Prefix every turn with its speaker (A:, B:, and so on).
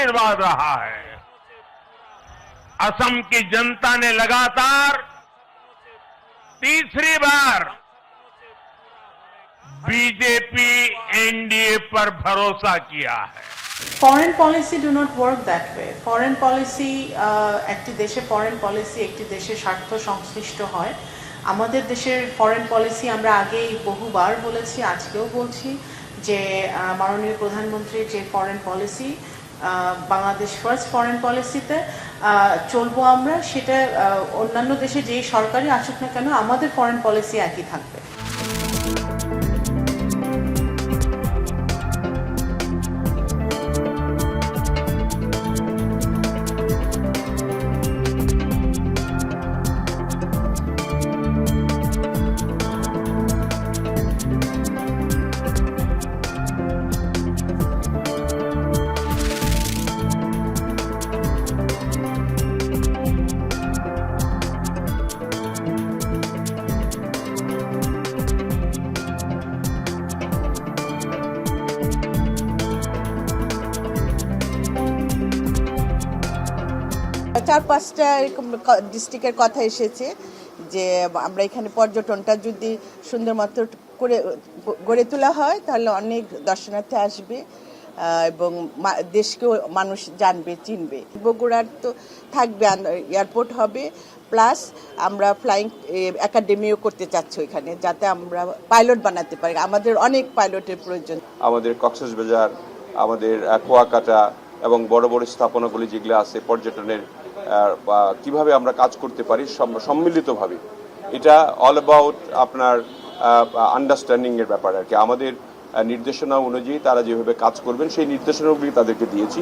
A: आशीर्वाद रहा है। असम की जनता ने लगातार तीसरी बार बीजेपी एनडीए पर भरोसा किया है।
B: Foreign policy do not work that way. Foreign policy একটি দেশে ফরেন পলিসি একটি দেশের স্বার্থ সংশ্লিষ্ট হয়। আমাদের দেশের ফরেন পলিসি আমরা আগেই বহুবার বলেছি, আজকেও বলছি যে মাননীয় প্রধানমন্ত্রীর যে foreign policy, Bangladesh first foreign পলিসিতে চলবো আমরা। সেটা অন্যান্য দেশে যেই সরকারই আসুক না কেন, আমাদের ফরেন পলিসি একই থাকবে।
C: চার পাঁচটা এরকম ডিস্ট্রিক্টের কথা এসেছে যে আমরা এখানে পর্যটনটা যদি সুন্দর মতো করে গড়ে তোলা হয় তাহলে অনেক দর্শনার্থী আসবে এবং দেশকেও মানুষ জানবে, চিনবে। বগুড়ার তো থাকবে, এয়ারপোর্ট হবে, প্লাস আমরা ফ্লাইং একাডেমিও করতে চাচ্ছি এখানে, যাতে আমরা পাইলট বানাতে পারি। আমাদের অনেক পাইলটের প্রয়োজন।
D: আমাদের কক্সবাজার, আমাদের কুয়াকাটা এবং বড় বড় স্থাপনাগুলি যেগুলো আছে পর্যটনের, কিভাবে আমরা কাজ করতে পারি সম্মিলিতভাবে, এটা অল অ্যাবাউট আপনার আন্ডারস্ট্যান্ডিং এর ব্যাপার আর কি। আমাদের নির্দেশনা অনুযায়ী তারা যেভাবে কাজ করবেন সেই নির্দেশনাগুলি তাদেরকে দিয়েছি।